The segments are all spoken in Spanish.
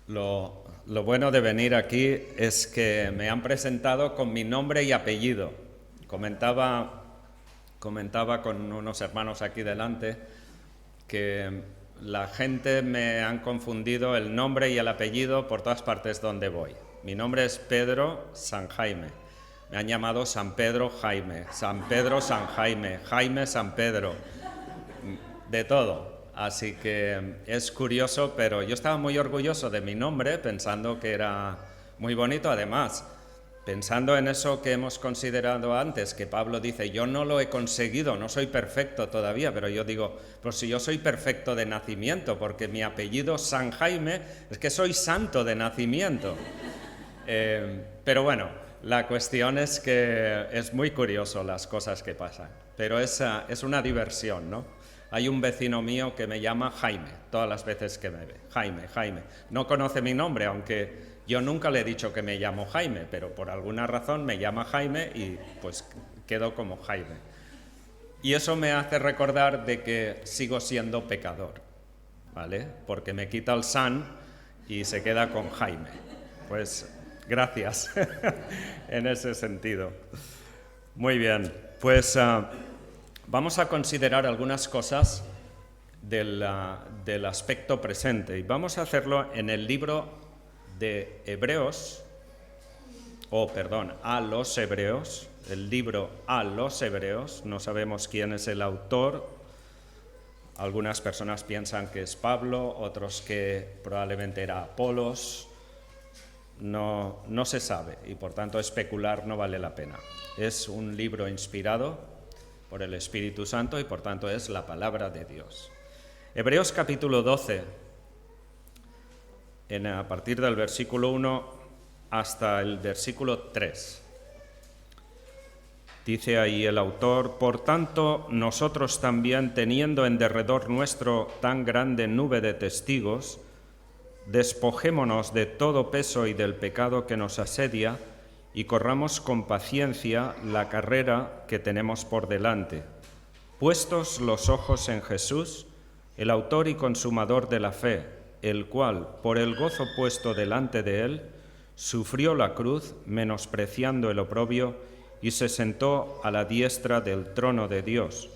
Lo bueno de venir aquí es que me han presentado con mi nombre y apellido. Comentaba con unos hermanos aquí delante que la gente me han confundido el nombre y el apellido por todas partes donde voy. Mi nombre es Pedro San Jaime. Me han llamado San Pedro Jaime, San Pedro San Jaime, Jaime San Pedro, de todo. Así que es curioso, pero yo estaba muy orgulloso de mi nombre, pensando que era muy bonito. Además, pensando en eso que hemos considerado antes, que Pablo dice, yo no lo he conseguido, no soy perfecto todavía, pero yo digo, pues si yo soy perfecto de nacimiento, porque mi apellido San Jaime es que soy santo de nacimiento. Pero bueno, la cuestión es que es muy curioso las cosas que pasan, pero es una diversión, ¿no? Hay un vecino mío que me llama Jaime, todas las veces que me ve. Jaime, Jaime. No conoce mi nombre, aunque yo nunca le he dicho que me llamo Jaime, pero por alguna razón me llama Jaime y pues quedo como Jaime. Y eso me hace recordar de que sigo siendo pecador, ¿vale? Porque me quita el San y se queda con Jaime. Pues gracias en ese sentido. Muy bien, pues vamos a considerar algunas cosas del aspecto presente y vamos a hacerlo en el libro de Hebreos, a los Hebreos, el libro a los Hebreos. No sabemos quién es el autor. Algunas personas piensan que es Pablo, otros que probablemente era Apolos. No se sabe y por tanto especular no vale la pena. Es un libro inspirado por el Espíritu Santo y por tanto es la palabra de Dios. Hebreos capítulo 12, a partir del versículo 1 hasta el versículo 3. Dice ahí el autor, por tanto, nosotros también, teniendo en derredor nuestro tan grande nube de testigos, despojémonos de todo peso y del pecado que nos asedia, y corramos con paciencia la carrera que tenemos por delante, puestos los ojos en Jesús, el autor y consumador de la fe, el cual, por el gozo puesto delante de él, sufrió la cruz, menospreciando el oprobio, y se sentó a la diestra del trono de Dios.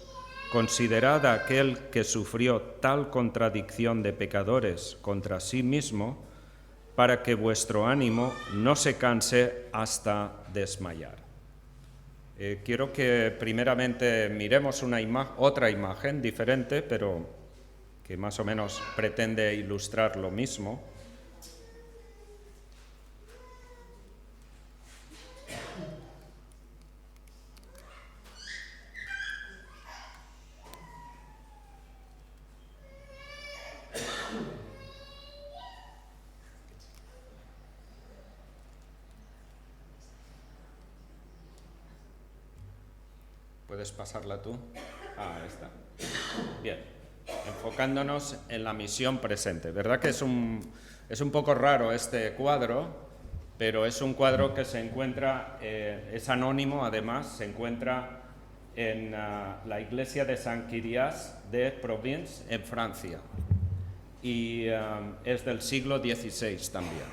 Considerad a aquel que sufrió tal contradicción de pecadores contra sí mismo, para que vuestro ánimo no se canse hasta desmayar. Quiero que primeramente miremos otra imagen diferente, pero que más o menos pretende ilustrar lo mismo. ¿Puedes pasarla tú? Ahí está. Bien, enfocándonos en la misión presente. ¿Verdad que es un poco raro este cuadro? Pero es un cuadro que se encuentra, es anónimo además, se encuentra en la iglesia de San Quiriace de Provins, en Francia. Y es del siglo XVI también.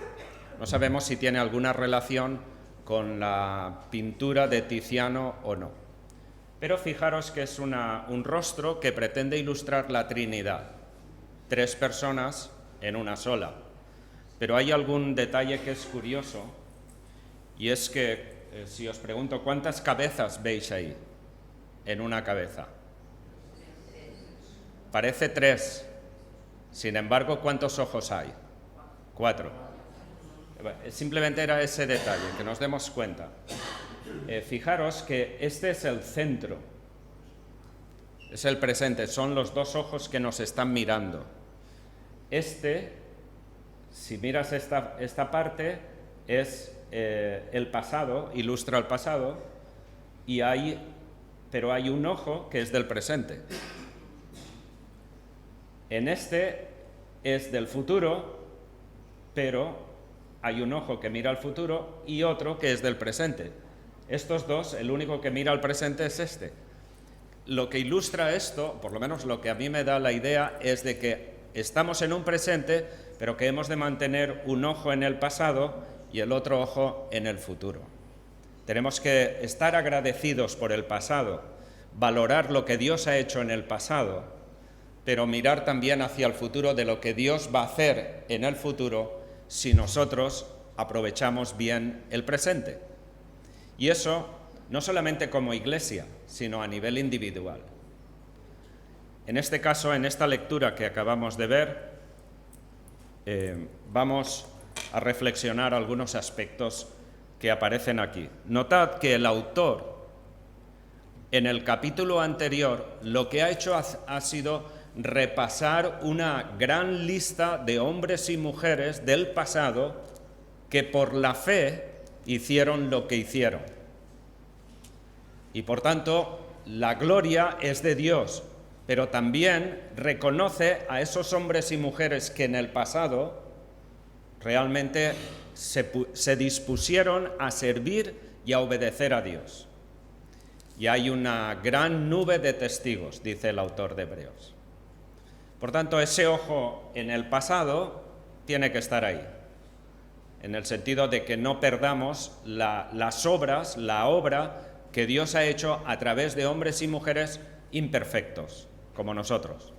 No sabemos si tiene alguna relación con la pintura de Tiziano o no. Pero fijaros que es un rostro que pretende ilustrar la Trinidad. 3 personas en una sola. Pero hay algún detalle que es curioso, y es que si os pregunto, ¿cuántas cabezas veis ahí en una cabeza? Parece 3. Sin embargo, ¿cuántos ojos hay? 4. Simplemente era ese detalle, que nos demos cuenta. Fijaros que este es el centro, es el presente, son los 2 ojos que nos están mirando. Si miras esta parte, es el pasado, ilustra el pasado, pero hay un ojo que es del presente. En este es del futuro, pero hay un ojo que mira al futuro y otro que es del presente. Estos 2, el único que mira al presente es este. Lo que ilustra esto, por lo menos lo que a mí me da la idea, es de que estamos en un presente, pero que hemos de mantener un ojo en el pasado y el otro ojo en el futuro. Tenemos que estar agradecidos por el pasado, valorar lo que Dios ha hecho en el pasado, pero mirar también hacia el futuro de lo que Dios va a hacer en el futuro si nosotros aprovechamos bien el presente. Y eso no solamente como iglesia, sino a nivel individual. En este caso, en esta lectura que acabamos de ver, vamos a reflexionar algunos aspectos que aparecen aquí. Notad que el autor, en el capítulo anterior, lo que ha hecho ha sido repasar una gran lista de hombres y mujeres del pasado que por la fe hicieron lo que hicieron. Y por tanto, la gloria es de Dios, pero también reconoce a esos hombres y mujeres que en el pasado realmente se dispusieron a servir y a obedecer a Dios. Y hay una gran nube de testigos, dice el autor de Hebreos. Por tanto, ese ojo en el pasado tiene que estar ahí, en el sentido de que no perdamos las obras, la obra que Dios ha hecho a través de hombres y mujeres imperfectos, como nosotros.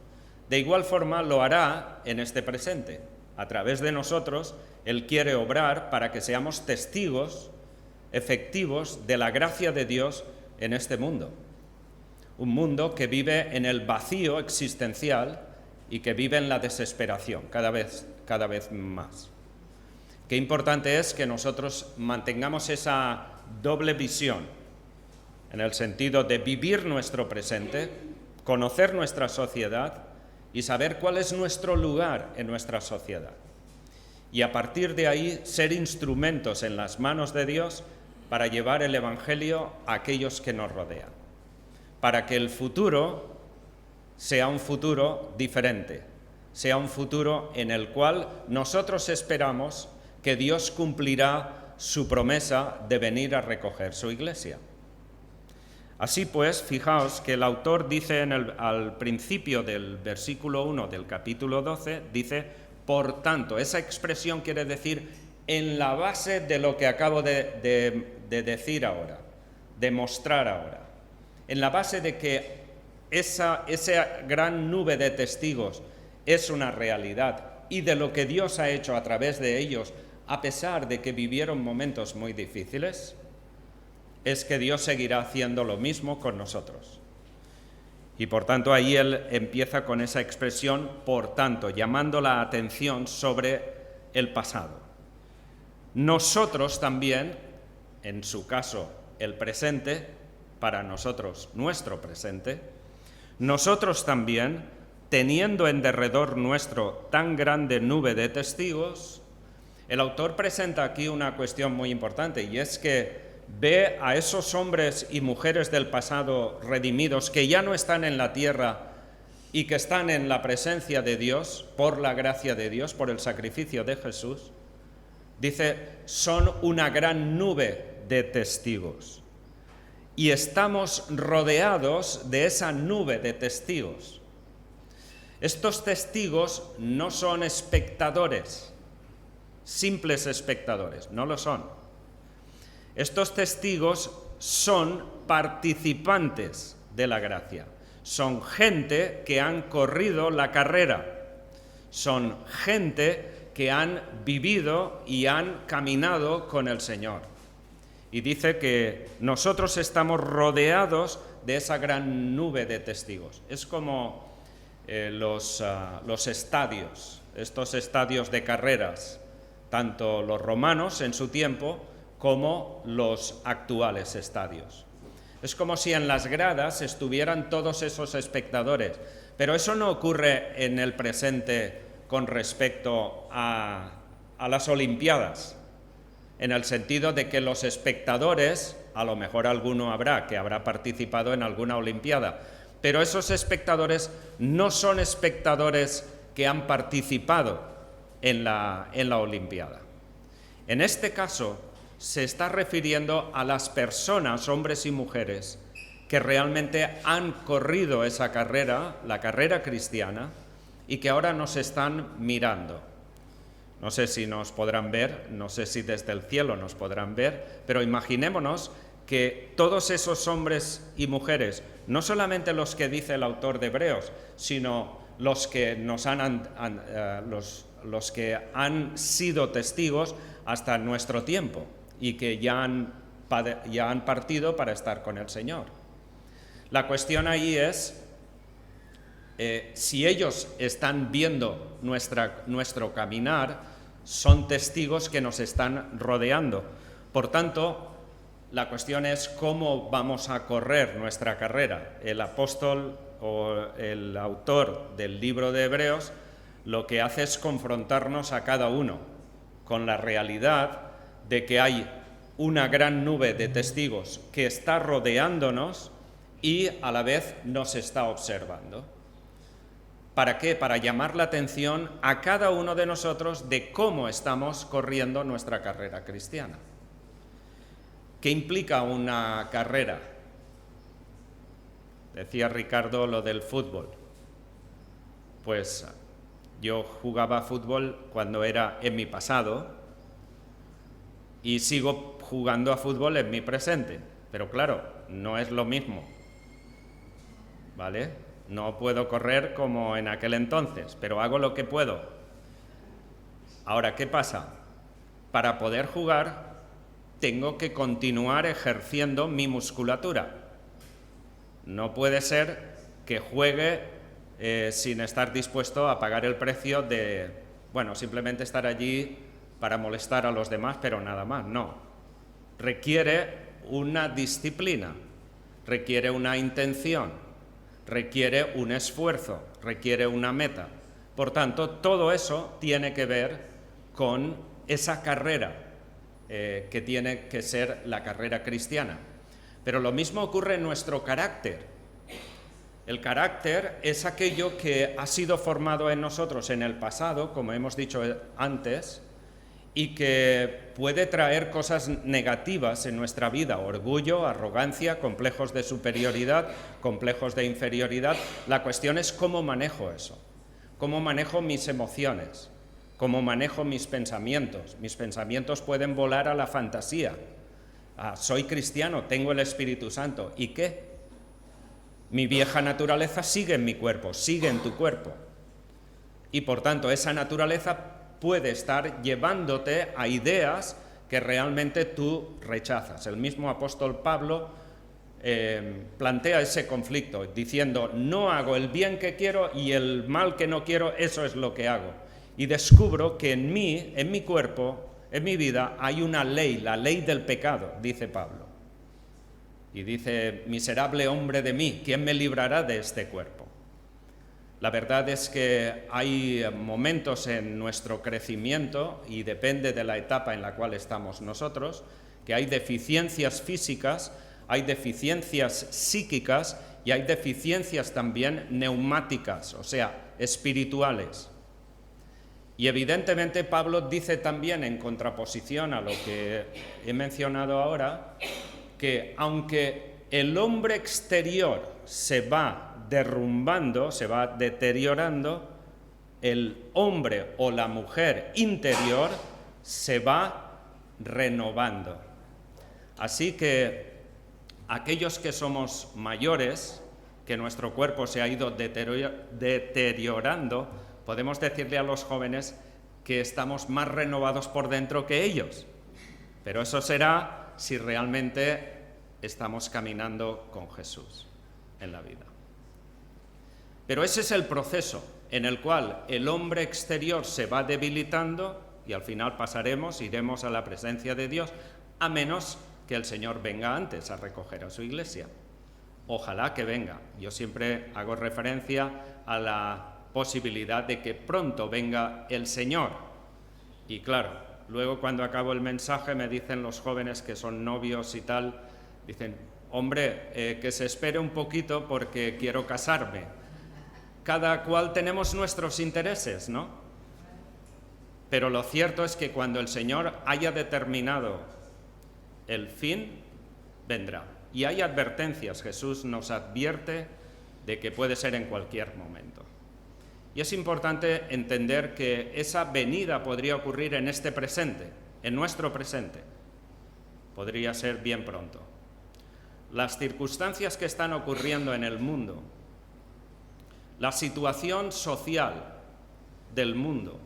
De igual forma lo hará en este presente. A través de nosotros, Él quiere obrar para que seamos testigos efectivos de la gracia de Dios en este mundo. Un mundo que vive en el vacío existencial y que vive en la desesperación cada vez más. Qué importante es que nosotros mantengamos esa doble visión, en el sentido de vivir nuestro presente, conocer nuestra sociedad y saber cuál es nuestro lugar en nuestra sociedad. Y a partir de ahí ser instrumentos en las manos de Dios para llevar el Evangelio a aquellos que nos rodean, para que el futuro sea un futuro diferente, sea un futuro en el cual nosotros esperamos que Dios cumplirá su promesa de venir a recoger su iglesia. Así pues, fijaos que el autor dice al principio del versículo 1 del capítulo 12, dice, por tanto, esa expresión quiere decir en la base de lo que acabo de decir ahora, de mostrar ahora, en la base de que esa gran nube de testigos es una realidad y de lo que Dios ha hecho a través de ellos, a pesar de que vivieron momentos muy difíciles, es que Dios seguirá haciendo lo mismo con nosotros. Y por tanto ahí él empieza con esa expresión, por tanto, llamando la atención sobre el pasado. Nosotros también, en su caso el presente, para nosotros nuestro presente, nosotros también, teniendo en derredor nuestro tan grande nube de testigos, el autor presenta aquí una cuestión muy importante, y es que ve a esos hombres y mujeres del pasado redimidos que ya no están en la tierra y que están en la presencia de Dios, por la gracia de Dios, por el sacrificio de Jesús. Dice, son una gran nube de testigos. Y estamos rodeados de esa nube de testigos. Estos testigos no son espectadores, simples espectadores, no lo son. Estos testigos son participantes de la gracia, son gente que han corrido la carrera, son gente que han vivido y han caminado con el Señor. Y dice que nosotros estamos rodeados de esa gran nube de testigos. Es como los estadios, estos estadios de carreras, tanto los romanos en su tiempo como los actuales estadios. Es como si en las gradas estuvieran todos esos espectadores, pero eso no ocurre en el presente con respecto a las Olimpiadas, en el sentido de que los espectadores, a lo mejor alguno habrá que habrá participado en alguna Olimpiada, pero esos espectadores no son espectadores que han participado en la Olimpiada. En este caso, se está refiriendo a las personas, hombres y mujeres, que realmente han corrido esa carrera, la carrera cristiana, y que ahora nos están mirando. No sé si nos podrán ver, no sé si desde el cielo nos podrán ver, pero imaginémonos que todos esos hombres y mujeres, no solamente los que dice el autor de Hebreos, sino los que los que han sido testigos hasta nuestro tiempo y que ya han partido para estar con el Señor. La cuestión ahí es, si ellos están viendo nuestro caminar, son testigos que nos están rodeando. Por tanto, la cuestión es cómo vamos a correr nuestra carrera. El apóstol o el autor del libro de Hebreos lo que hace es confrontarnos a cada uno con la realidad de que hay una gran nube de testigos que está rodeándonos y a la vez nos está observando. ¿Para qué? Para llamar la atención a cada uno de nosotros de cómo estamos corriendo nuestra carrera cristiana. ¿Qué implica una carrera? Decía Ricardo lo del fútbol. Pues yo jugaba fútbol cuando era en mi pasado y sigo jugando a fútbol en mi presente. Pero claro, no es lo mismo, ¿vale? No puedo correr como en aquel entonces, pero hago lo que puedo. Ahora, ¿qué pasa? Para poder jugar, tengo que continuar ejerciendo mi musculatura. No puede ser que juegue sin estar dispuesto a pagar el precio de, simplemente estar allí para molestar a los demás, pero nada más. No. Requiere una disciplina, requiere una intención, requiere un esfuerzo, requiere una meta. Por tanto, todo eso tiene que ver con esa carrera que tiene que ser la carrera cristiana. Pero lo mismo ocurre en nuestro carácter. El carácter es aquello que ha sido formado en nosotros en el pasado, como hemos dicho antes, y que puede traer cosas negativas en nuestra vida: orgullo, arrogancia, complejos de superioridad, complejos de inferioridad. La cuestión es cómo manejo eso, cómo manejo mis emociones, cómo manejo mis pensamientos. Mis pensamientos pueden volar a la fantasía. Soy cristiano, tengo el Espíritu Santo. ¿Y qué? Mi vieja naturaleza sigue en mi cuerpo, sigue en tu cuerpo. Y por tanto, esa naturaleza puede estar llevándote a ideas que realmente tú rechazas. El mismo apóstol Pablo plantea ese conflicto, diciendo: no hago el bien que quiero y el mal que no quiero, eso es lo que hago. Y descubro que en mí, en mi cuerpo, en mi vida, hay una ley, la ley del pecado, dice Pablo. Y dice: miserable hombre de mí, ¿quién me librará de este cuerpo? La verdad es que hay momentos en nuestro crecimiento, y depende de la etapa en la cual estamos nosotros, que hay deficiencias físicas, hay deficiencias psíquicas y hay deficiencias también neumáticas, o sea, espirituales. Y evidentemente Pablo dice también, en contraposición a lo que he mencionado ahora, que aunque el hombre exterior se va derrumbando, se va deteriorando, el hombre o la mujer interior se va renovando. Así que aquellos que somos mayores, que nuestro cuerpo se ha ido deteriorando, podemos decirle a los jóvenes que estamos más renovados por dentro que ellos. Pero eso será si realmente estamos caminando con Jesús en la vida. Pero ese es el proceso en el cual el hombre exterior se va debilitando y al final iremos a la presencia de Dios, a menos que el Señor venga antes a recoger a su iglesia. Ojalá que venga. Yo siempre hago referencia a la posibilidad de que pronto venga el Señor. Y claro, luego cuando acabo el mensaje me dicen los jóvenes que son novios y tal, dicen: hombre, que se espere un poquito porque quiero casarme. Cada cual tenemos nuestros intereses, ¿no? Pero lo cierto es que cuando el Señor haya determinado el fin, vendrá. Y hay advertencias. Jesús nos advierte de que puede ser en cualquier momento. Y es importante entender que esa venida podría ocurrir en este presente, en nuestro presente. Podría ser bien pronto. Las circunstancias que están ocurriendo en el mundo, la situación social del mundo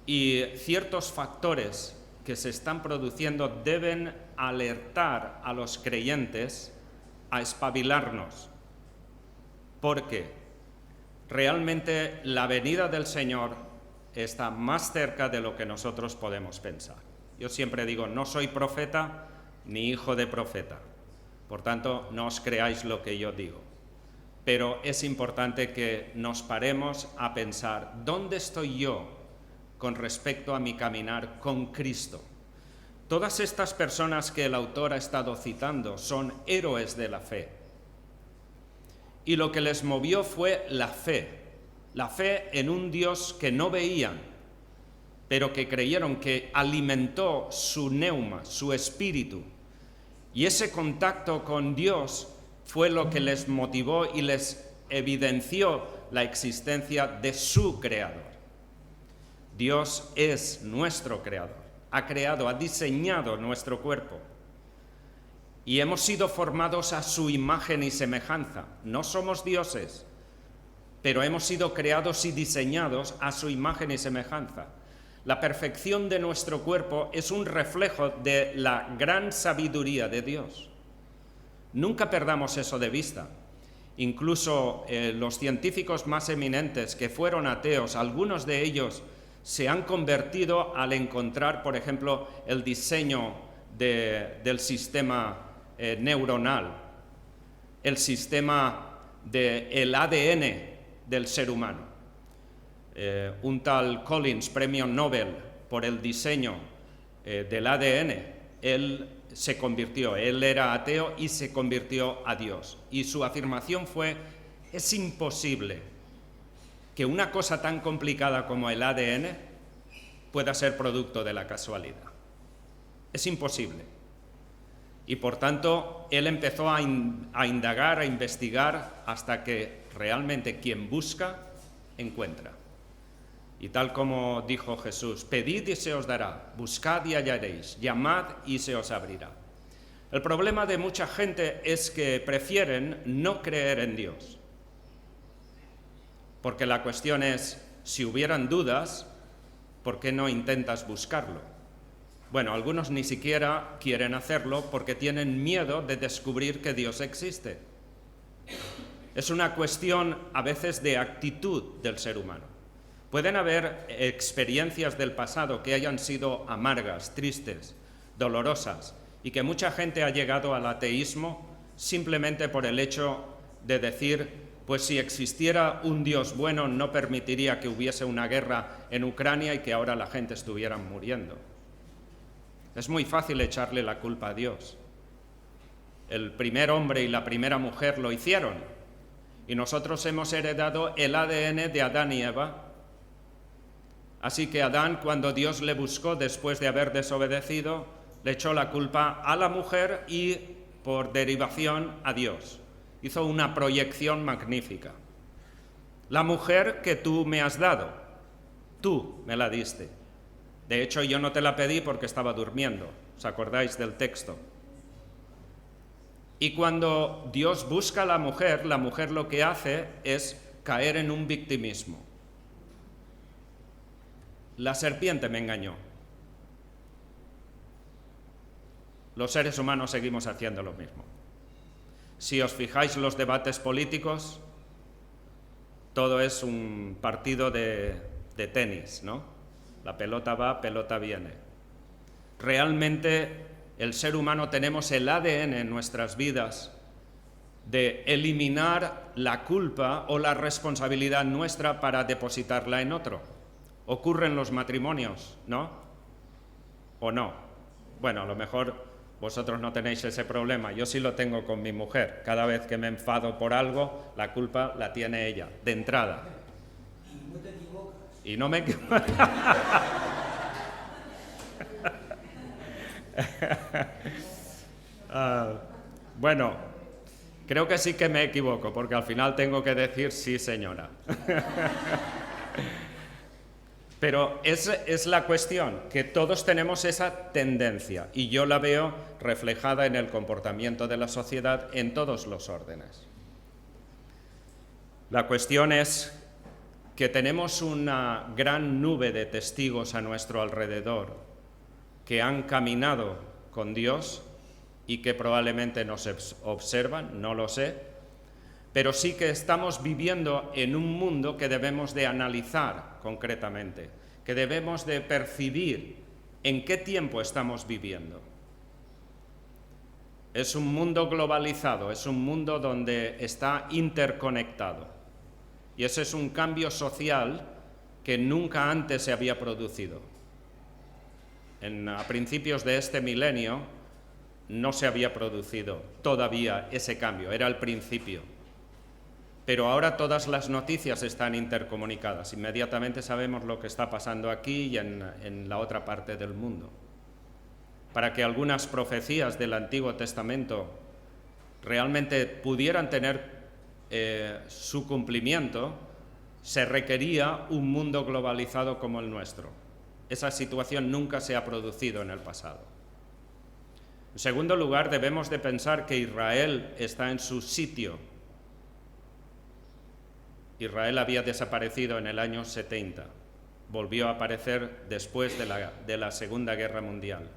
y ciertos factores que se están produciendo deben alertar a los creyentes a espabilarnos, porque realmente la venida del Señor está más cerca de lo que nosotros podemos pensar. Yo siempre digo, no soy profeta ni hijo de profeta, por tanto, no os creáis lo que yo digo. Pero es importante que nos paremos a pensar, ¿dónde estoy yo con respecto a mi caminar con Cristo? Todas estas personas que el autor ha estado citando son héroes de la fe. Y lo que les movió fue la fe en un Dios que no veían, pero que creyeron, que alimentó su neuma, su espíritu. Y ese contacto con Dios fue lo que les motivó y les evidenció la existencia de su Creador. Dios es nuestro Creador, ha diseñado nuestro cuerpo. Y hemos sido formados a su imagen y semejanza. No somos dioses, pero hemos sido creados y diseñados a su imagen y semejanza. La perfección de nuestro cuerpo es un reflejo de la gran sabiduría de Dios. Nunca perdamos eso de vista. Incluso los científicos más eminentes que fueron ateos, algunos de ellos se han convertido al encontrar, por ejemplo, el diseño del sistema neuronal, el sistema del ADN del ser humano. Un tal Collins, premio Nobel por el diseño del ADN, él era ateo y se convirtió a Dios. Y su afirmación fue, es imposible que una cosa tan complicada como el ADN pueda ser producto de la casualidad. Es imposible. Y por tanto, él empezó a indagar, a investigar, hasta que realmente quien busca, encuentra. Y tal como dijo Jesús, pedid y se os dará, buscad y hallaréis, llamad y se os abrirá. El problema de mucha gente es que prefieren no creer en Dios. Porque la cuestión es, si hubieran dudas, ¿por qué no intentas buscarlo? Bueno, algunos ni siquiera quieren hacerlo porque tienen miedo de descubrir que Dios existe. Es una cuestión a veces de actitud del ser humano. Pueden haber experiencias del pasado que hayan sido amargas, tristes, dolorosas, y que mucha gente ha llegado al ateísmo simplemente por el hecho de decir, pues si existiera un Dios bueno no permitiría que hubiese una guerra en Ucrania y que ahora la gente estuviera muriendo. Es muy fácil echarle la culpa a Dios. El primer hombre y la primera mujer lo hicieron, y nosotros hemos heredado el ADN de Adán y Eva. Así que Adán, cuando Dios le buscó después de haber desobedecido, le echó la culpa a la mujer y, por derivación, a Dios. Hizo una proyección magnífica. La mujer que tú me has dado, tú me la diste. De hecho, yo no te la pedí porque estaba durmiendo. ¿Os acordáis del texto? Y cuando Dios busca a la mujer lo que hace es caer en un victimismo. La serpiente me engañó. Los seres humanos seguimos haciendo lo mismo. Si os fijáis los debates políticos, todo es un partido de tenis, ¿no? La pelota va, pelota viene. Realmente el ser humano tenemos el ADN en nuestras vidas de eliminar la culpa o la responsabilidad nuestra para depositarla en otro. Ocurre en los matrimonios, ¿no? ¿O no? Bueno, a lo mejor vosotros no tenéis ese problema. Yo sí lo tengo con mi mujer. Cada vez que me enfado por algo, la culpa la tiene ella, de entrada. Y no te equivocas. Y no me bueno, Creo que sí que me equivoco, porque al final tengo que decir sí, señora. Pero es la cuestión, que todos tenemos esa tendencia, y yo la veo reflejada en el comportamiento de la sociedad en todos los órdenes. La cuestión es que tenemos una gran nube de testigos a nuestro alrededor que han caminado con Dios y que probablemente nos observan, no lo sé, pero sí que estamos viviendo en un mundo que debemos de analizar concretamente, que debemos de percibir en qué tiempo estamos viviendo. Es un mundo globalizado, es un mundo donde está interconectado. Y ese es un cambio social que nunca antes se había producido. A principios de este milenio no se había producido todavía ese cambio, era el principio. Pero ahora todas las noticias están intercomunicadas. Inmediatamente sabemos lo que está pasando aquí y en la otra parte del mundo. Para que algunas profecías del Antiguo Testamento realmente pudieran tener su cumplimiento, se requería un mundo globalizado como el nuestro. Esa situación nunca se ha producido en el pasado. En segundo lugar, debemos de pensar que Israel está en su sitio. Israel había desaparecido en el año 70, volvió a aparecer después de la Segunda Guerra Mundial.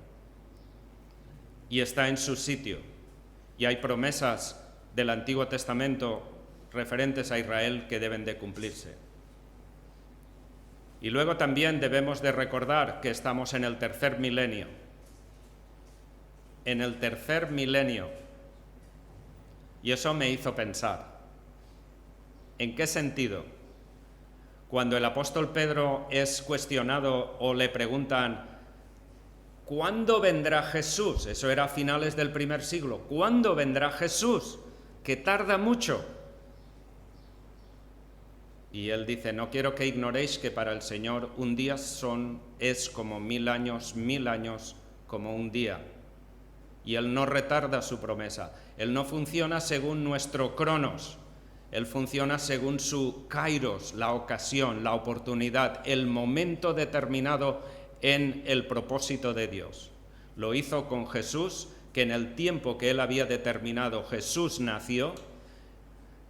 Y está en su sitio. Y hay promesas del Antiguo Testamento referentes a Israel que deben de cumplirse. Y luego también debemos de recordar que estamos en el tercer milenio. En el tercer milenio. Y eso me hizo pensar. ¿En qué sentido? Cuando el apóstol Pedro es cuestionado o le preguntan ¿cuándo vendrá Jesús? Eso era a finales del primer siglo. ¿Cuándo vendrá Jesús? Que tarda mucho. Y él dice, no quiero que ignoréis que para el Señor un día es como 1000 años como un día. Y Él no retarda su promesa. Él no funciona según nuestro cronos. Él funciona según su kairos, la ocasión, la oportunidad, el momento determinado en el propósito de Dios. Lo hizo con Jesús, que en el tiempo que Él había determinado Jesús nació,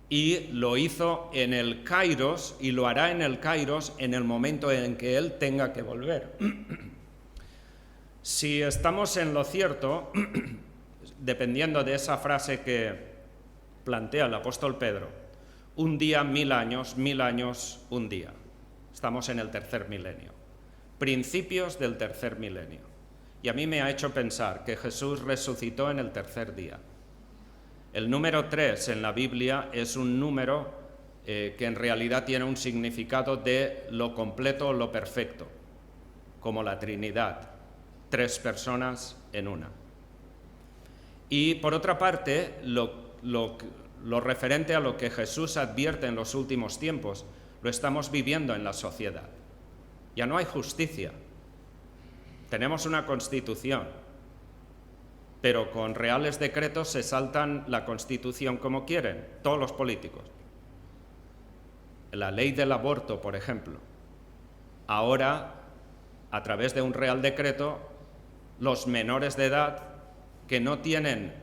y lo hizo en el kairos, y lo hará en el kairos en el momento en que Él tenga que volver. Si estamos en lo cierto, dependiendo de esa frase que plantea el apóstol Pedro, un día 1000 años un día. Estamos en el tercer milenio, principios del tercer milenio. Y a mí me ha hecho pensar que Jesús resucitó en el tercer día. El número 3 en la Biblia es un número que en realidad tiene un significado de lo completo o lo perfecto, como la Trinidad, 3 personas en una. Y por otra parte, lo referente a lo que Jesús advierte en los últimos tiempos, lo estamos viviendo en la sociedad. Ya no hay justicia. Tenemos una constitución, pero con reales decretos se saltan la constitución como quieren, todos los políticos. La ley del aborto, por ejemplo. Ahora, a través de un real decreto, los menores de edad que no tienen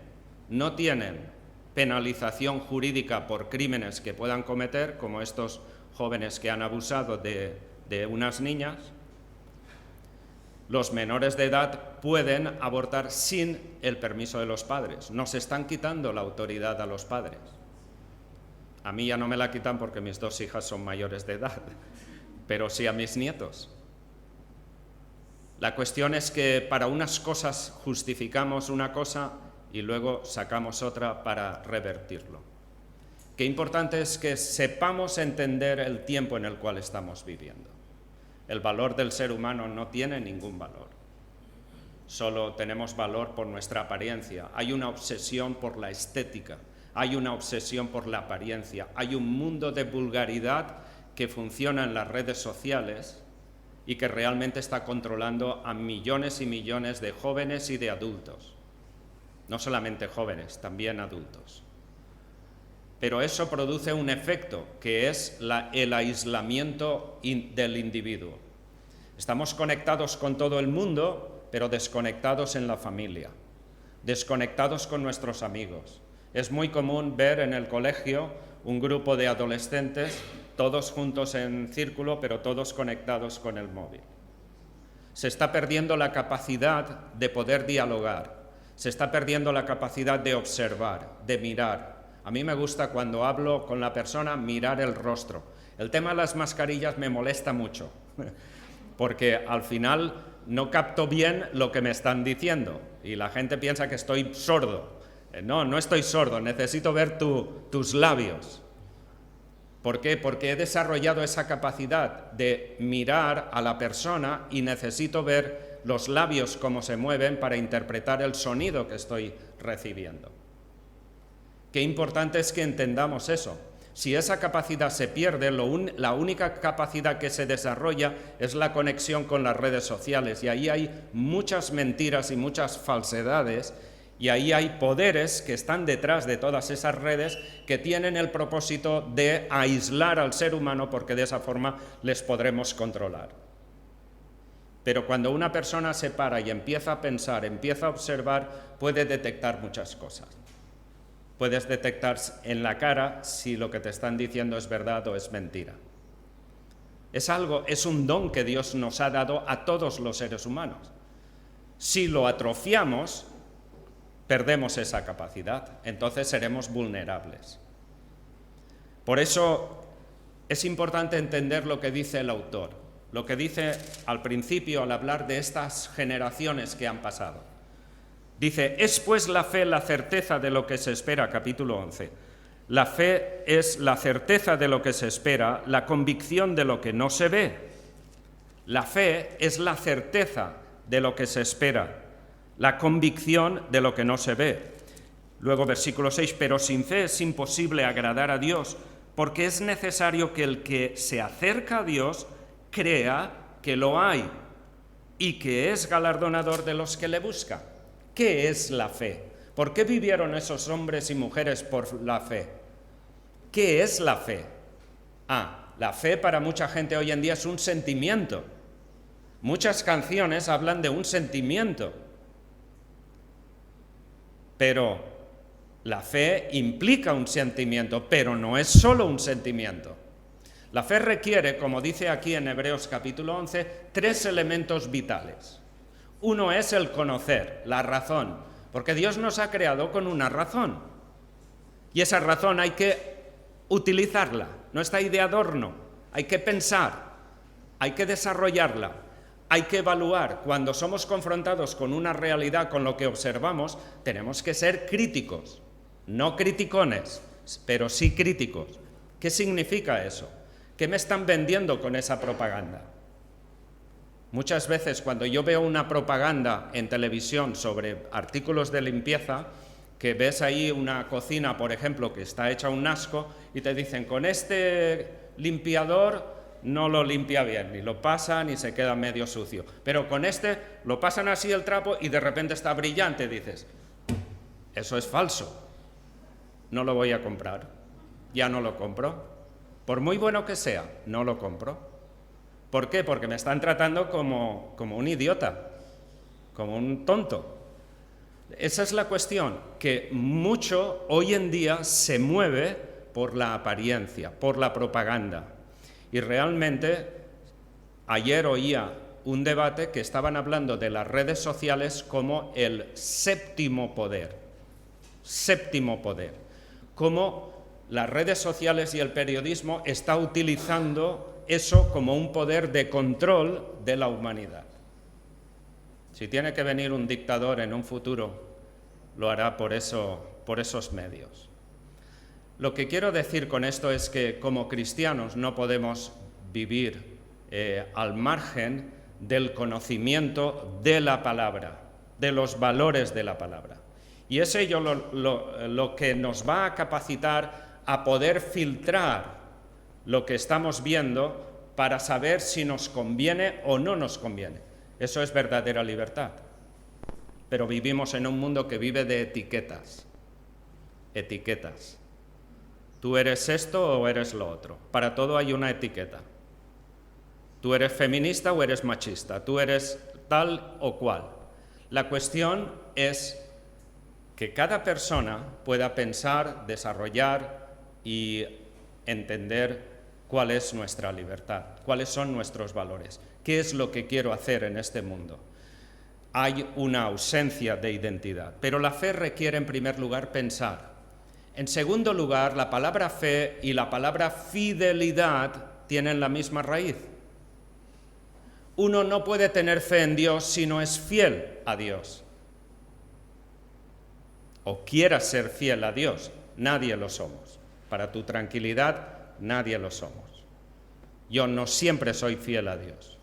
penalización jurídica por crímenes que puedan cometer, como estos jóvenes que han abusado de unas niñas, los menores de edad pueden abortar sin el permiso de los padres. Nos están quitando la autoridad a los padres. A mí ya no me la quitan porque mis 2 hijas son mayores de edad, pero sí a mis nietos. La cuestión es que para unas cosas justificamos una cosa y luego sacamos otra para revertirlo. Qué importante es que sepamos entender el tiempo en el cual estamos viviendo. El valor del ser humano no tiene ningún valor. Solo tenemos valor por nuestra apariencia. Hay una obsesión por la estética, hay una obsesión por la apariencia, hay un mundo de vulgaridad que funciona en las redes sociales y que realmente está controlando a millones y millones de jóvenes y de adultos. No solamente jóvenes, también adultos. pero eso produce un efecto, que es el aislamiento del individuo. Estamos conectados con todo el mundo, pero desconectados en la familia, desconectados con nuestros amigos. Es muy común ver en el colegio un grupo de adolescentes, todos juntos en círculo, pero todos conectados con el móvil. Se está perdiendo la capacidad de poder dialogar, se está perdiendo la capacidad de observar, de mirar. A mí me gusta cuando hablo con la persona mirar el rostro. El tema de las mascarillas me molesta mucho, porque al final no capto bien lo que me están diciendo y la gente piensa que estoy sordo. No estoy sordo, necesito ver tus labios. ¿Por qué? Porque he desarrollado esa capacidad de mirar a la persona y necesito ver los labios cómo se mueven para interpretar el sonido que estoy recibiendo. Qué importante es que entendamos eso. Si esa capacidad se pierde, la única capacidad que se desarrolla es la conexión con las redes sociales, y ahí hay muchas mentiras y muchas falsedades, y ahí hay poderes que están detrás de todas esas redes que tienen el propósito de aislar al ser humano, porque de esa forma les podremos controlar. Pero cuando una persona se para y empieza a pensar, empieza a observar, puede detectar muchas cosas. Puedes detectar en la cara si lo que te están diciendo es verdad o es mentira. Es un don que Dios nos ha dado a todos los seres humanos. Si lo atrofiamos, perdemos esa capacidad, entonces seremos vulnerables. Por eso es importante entender lo que dice el autor, lo que dice al principio al hablar de estas generaciones que han pasado. Dice, es pues la fe la certeza de lo que se espera, capítulo 11. La fe es la certeza de lo que se espera, la convicción de lo que no se ve. La fe es la certeza de lo que se espera, la convicción de lo que no se ve. Luego, versículo 6, pero sin fe es imposible agradar a Dios, porque es necesario que el que se acerca a Dios crea que lo hay y que es galardonador de los que le buscan. ¿Qué es la fe? ¿Por qué vivieron esos hombres y mujeres por la fe? ¿Qué es la fe? La fe para mucha gente hoy en día es un sentimiento. Muchas canciones hablan de un sentimiento. Pero la fe implica un sentimiento, pero no es solo un sentimiento. La fe requiere, como dice aquí en Hebreos capítulo 11, 3 elementos vitales. Uno es el conocer, la razón, porque Dios nos ha creado con una razón. Y esa razón hay que utilizarla, no está ahí de adorno, hay que pensar, hay que desarrollarla, hay que evaluar. Cuando somos confrontados con una realidad, con lo que observamos, tenemos que ser críticos, no criticones, pero sí críticos. ¿Qué significa eso? ¿Qué me están vendiendo con esa propaganda? Muchas veces cuando yo veo una propaganda en televisión sobre artículos de limpieza, que ves ahí una cocina, por ejemplo, que está hecha un asco, y te dicen, con este limpiador no lo limpia bien, ni lo pasan y se queda medio sucio. Pero con este lo pasan así el trapo y de repente está brillante, dices, eso es falso, no lo voy a comprar, ya no lo compro. Por muy bueno que sea, no lo compro. ¿Por qué? Porque me están tratando como un idiota, como un tonto. Esa es la cuestión, que mucho hoy en día se mueve por la apariencia, por la propaganda. Y realmente, ayer oía un debate que estaban hablando de las redes sociales como el séptimo poder. Séptimo poder. Cómo las redes sociales y el periodismo está utilizando eso como un poder de control de la humanidad. Si tiene que venir un dictador en un futuro, lo hará por esos medios. Lo que quiero decir con esto es que como cristianos no podemos vivir al margen del conocimiento de la palabra, de los valores de la palabra. Y es ello lo que nos va a capacitar a poder filtrar lo que estamos viendo para saber si nos conviene o no nos conviene. Eso es verdadera libertad. Pero vivimos en un mundo que vive de etiquetas. Etiquetas. Tú eres esto o eres lo otro. Para todo hay una etiqueta. Tú eres feminista o eres machista. Tú eres tal o cual. La cuestión es que cada persona pueda pensar, desarrollar y entender cuál es nuestra libertad, cuáles son nuestros valores, qué es lo que quiero hacer en este mundo. Hay una ausencia de identidad, pero la fe requiere en primer lugar pensar. En segundo lugar, la palabra fe y la palabra fidelidad tienen la misma raíz. Uno no puede tener fe en Dios si no es fiel a Dios. O quiera ser fiel a Dios, nadie lo somos. Para tu tranquilidad, nadie lo somos. Yo no siempre soy fiel a Dios.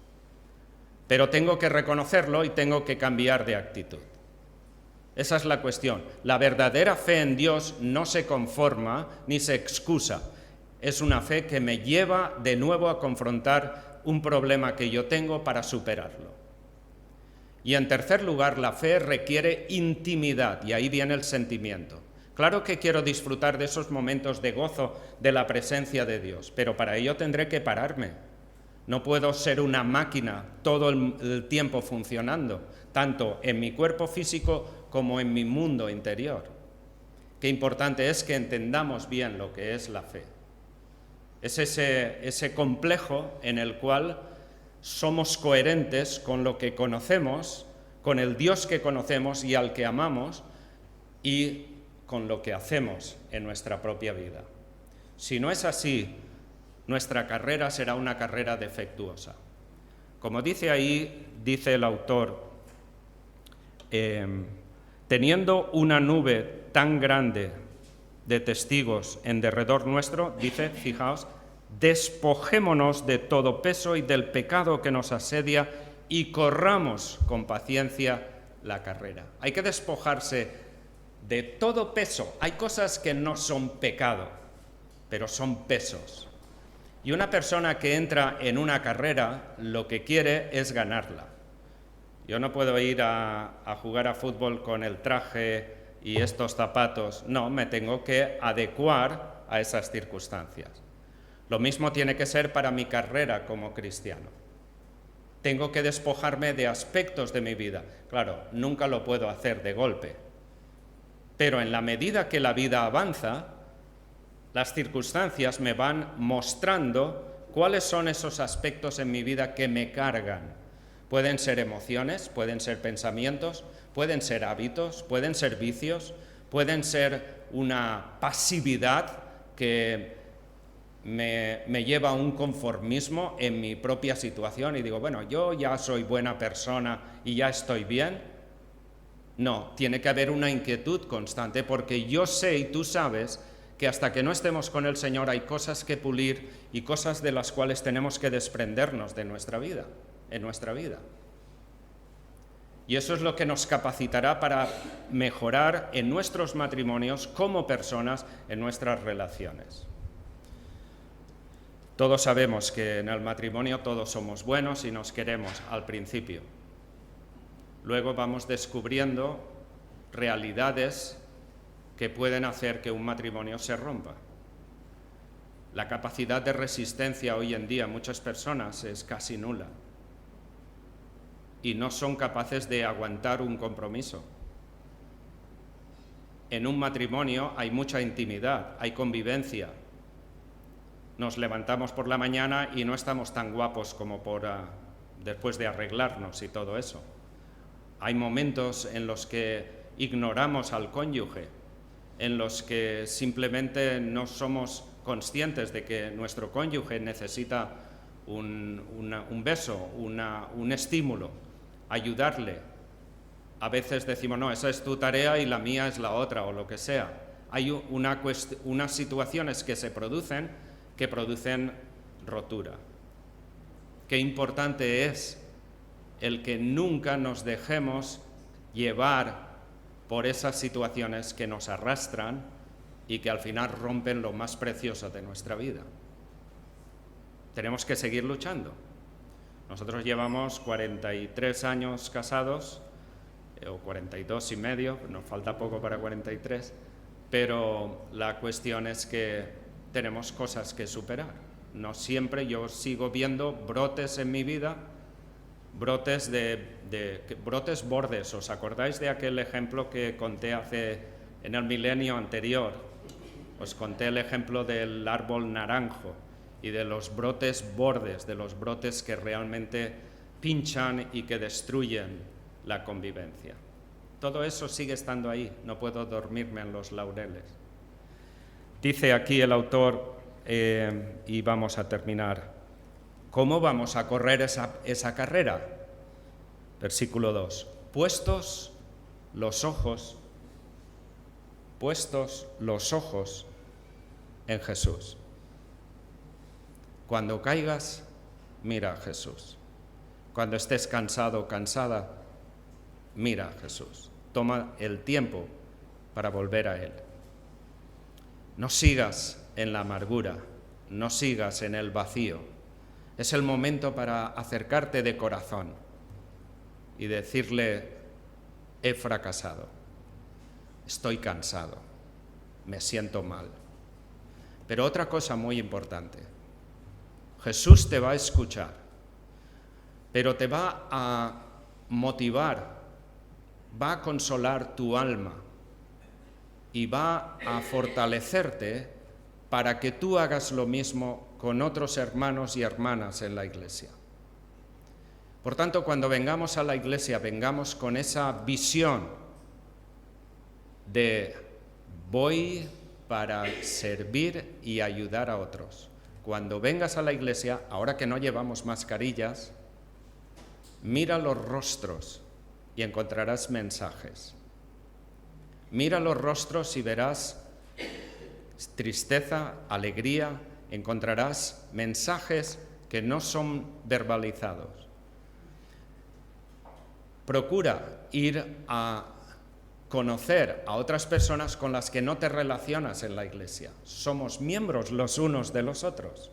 Pero tengo que reconocerlo y tengo que cambiar de actitud. Esa es la cuestión. La verdadera fe en Dios no se conforma ni se excusa. Es una fe que me lleva de nuevo a confrontar un problema que yo tengo para superarlo. Y en tercer lugar, la fe requiere intimidad, y ahí viene el sentimiento. Claro que quiero disfrutar de esos momentos de gozo de la presencia de Dios, pero para ello tendré que pararme. No puedo ser una máquina todo el tiempo funcionando, tanto en mi cuerpo físico como en mi mundo interior. Qué importante es que entendamos bien lo que es la fe. Es ese complejo en el cual somos coherentes con lo que conocemos, con el Dios que conocemos y al que amamos, y con lo que hacemos en nuestra propia vida. Si no es así, nuestra carrera será una carrera defectuosa. Como dice ahí, dice el autor, teniendo una nube tan grande de testigos en derredor nuestro, dice, fijaos, despojémonos de todo peso y del pecado que nos asedia y corramos con paciencia la carrera. Hay que despojarse de todo peso. Hay cosas que no son pecado, pero son pesos. Y una persona que entra en una carrera lo que quiere es ganarla. Yo no puedo ir a jugar a fútbol con el traje y estos zapatos. No, me tengo que adecuar a esas circunstancias. Lo mismo tiene que ser para mi carrera como cristiano. Tengo que despojarme de aspectos de mi vida. Claro, nunca lo puedo hacer de golpe. Pero en la medida que la vida avanza, las circunstancias me van mostrando cuáles son esos aspectos en mi vida que me cargan. Pueden ser emociones, pueden ser pensamientos, pueden ser hábitos, pueden ser vicios, pueden ser una pasividad que me lleva a un conformismo en mi propia situación y digo, bueno, yo ya soy buena persona y ya estoy bien. No, tiene que haber una inquietud constante porque yo sé y tú sabes que hasta que no estemos con el Señor hay cosas que pulir y cosas de las cuales tenemos que desprendernos de nuestra vida, en nuestra vida. Y eso es lo que nos capacitará para mejorar en nuestros matrimonios como personas, en nuestras relaciones. Todos sabemos que en el matrimonio todos somos buenos y nos queremos al principio. Luego vamos descubriendo realidades que pueden hacer que un matrimonio se rompa. La capacidad de resistencia hoy en día en muchas personas es casi nula y no son capaces de aguantar un compromiso. En un matrimonio hay mucha intimidad, hay convivencia. Nos levantamos por la mañana y no estamos tan guapos como después de arreglarnos y todo eso. Hay momentos en los que ignoramos al cónyuge, en los que simplemente no somos conscientes de que nuestro cónyuge necesita un beso, un estímulo, ayudarle. A veces decimos, no, esa es tu tarea y la mía es la otra, o lo que sea. Hay unas situaciones que se producen que producen rotura. Qué importante es el que nunca nos dejemos llevar por esas situaciones que nos arrastran y que al final rompen lo más precioso de nuestra vida. Tenemos que seguir luchando. Nosotros llevamos 43 años casados, o 42 y medio, nos falta poco para 43, pero la cuestión es que tenemos cosas que superar. No siempre yo sigo viendo brotes en mi vida, brotes brotes bordes. ¿Os acordáis de aquel ejemplo que conté en el milenio anterior? Os conté el ejemplo del árbol naranjo y de los brotes bordes, de los brotes que realmente pinchan y que destruyen la convivencia. Todo eso sigue estando ahí, no puedo dormirme en los laureles. Dice aquí el autor, y vamos a terminar, ¿cómo vamos a correr esa carrera? Versículo 2, puestos los ojos en Jesús. Cuando caigas, mira a Jesús. Cuando estés cansado o cansada, mira a Jesús. Toma el tiempo para volver a Él. No sigas en la amargura, no sigas en el vacío. Es el momento para acercarte de corazón y decirle, he fracasado, estoy cansado, me siento mal. Pero otra cosa muy importante, Jesús te va a escuchar, pero te va a motivar, va a consolar tu alma y va a fortalecerte para que tú hagas lo mismo con otros hermanos y hermanas en la iglesia. Por tanto, cuando vengamos a la iglesia, vengamos con esa visión de voy para servir y ayudar a otros. Cuando vengas a la iglesia, ahora que no llevamos mascarillas, mira los rostros y encontrarás mensajes. Mira los rostros y verás tristeza, alegría, encontrarás mensajes que no son verbalizados. Procura ir a conocer a otras personas con las que no te relacionas en la iglesia. Somos miembros los unos de los otros.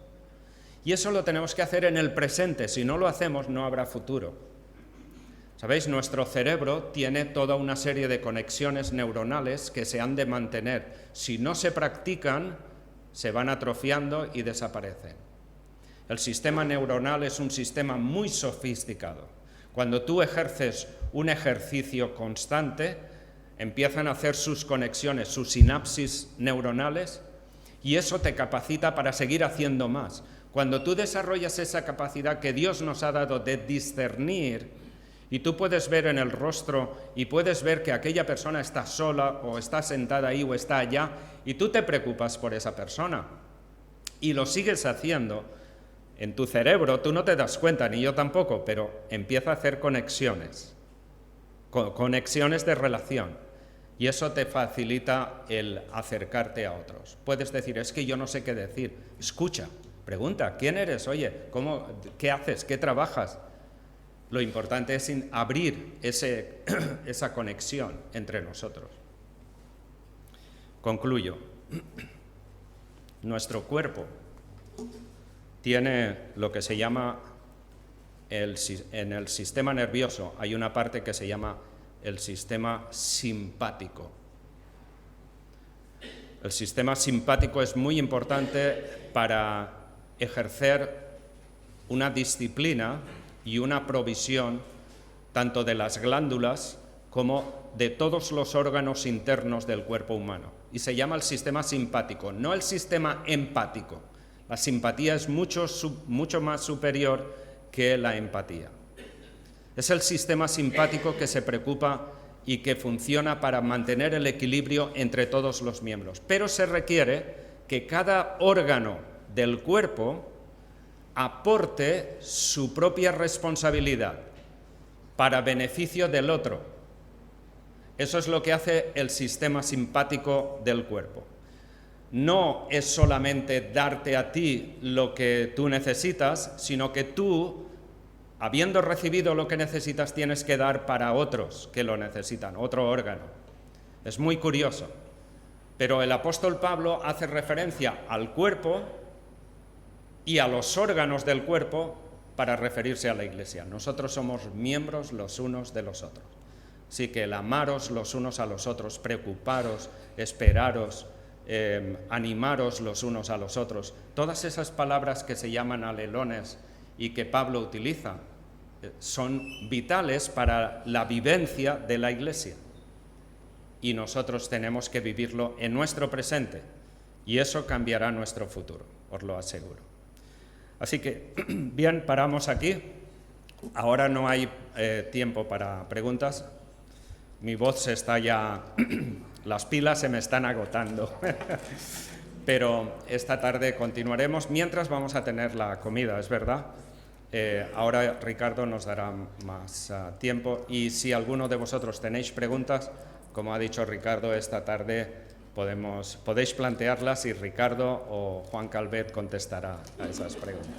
Y eso lo tenemos que hacer en el presente. Si no lo hacemos, no habrá futuro. ¿Sabéis? Nuestro cerebro tiene toda una serie de conexiones neuronales que se han de mantener. Si no se practican, se van atrofiando y desaparecen. El sistema neuronal es un sistema muy sofisticado. Cuando tú ejerces un ejercicio constante, empiezan a hacer sus conexiones, sus sinapsis neuronales, y eso te capacita para seguir haciendo más. Cuando tú desarrollas esa capacidad que Dios nos ha dado de discernir, y tú puedes ver en el rostro y puedes ver que aquella persona está sola o está sentada ahí o está allá, y tú te preocupas por esa persona y lo sigues haciendo, en tu cerebro tú no te das cuenta, ni yo tampoco, pero empieza a hacer conexiones de relación, y eso te facilita el acercarte a otros. Puedes decir, es que yo no sé qué decir. Escucha, pregunta, ¿quién eres? Oye, ¿qué haces? ¿Qué trabajas? Lo importante es abrir esa conexión entre nosotros. Concluyo. Nuestro cuerpo tiene lo que se llama, en el sistema nervioso, hay una parte que se llama el sistema simpático. El sistema simpático es muy importante para ejercer una disciplina y una provisión tanto de las glándulas como de todos los órganos internos del cuerpo humano. Y se llama el sistema simpático, no el sistema empático. La simpatía es mucho más superior que la empatía. Es el sistema simpático que se preocupa y que funciona para mantener el equilibrio entre todos los miembros. Pero se requiere que cada órgano del cuerpo aporte su propia responsabilidad para beneficio del otro. Eso es lo que hace el sistema simpático del cuerpo. No es solamente darte a ti lo que tú necesitas, sino que tú, habiendo recibido lo que necesitas, tienes que dar para otros que lo necesitan, otro órgano. Es muy curioso. Pero el apóstol Pablo hace referencia al cuerpo y a los órganos del cuerpo para referirse a la iglesia. Nosotros somos miembros los unos de los otros. Así que el amaros los unos a los otros, preocuparos, esperaros, animaros los unos a los otros. Todas esas palabras que se llaman alelones y que Pablo utiliza son vitales para la vivencia de la Iglesia. Y nosotros tenemos que vivirlo en nuestro presente. Y eso cambiará nuestro futuro, os lo aseguro. Así que, bien, paramos aquí. Ahora no hay tiempo para preguntas. Mi voz se está ya... las pilas se me están agotando. Pero esta tarde continuaremos mientras vamos a tener la comida, ¿es verdad? Ahora Ricardo nos dará más tiempo. Y si alguno de vosotros tenéis preguntas, como ha dicho Ricardo, esta tarde podéis plantearlas y Ricardo o Juan Calvet contestará a esas preguntas.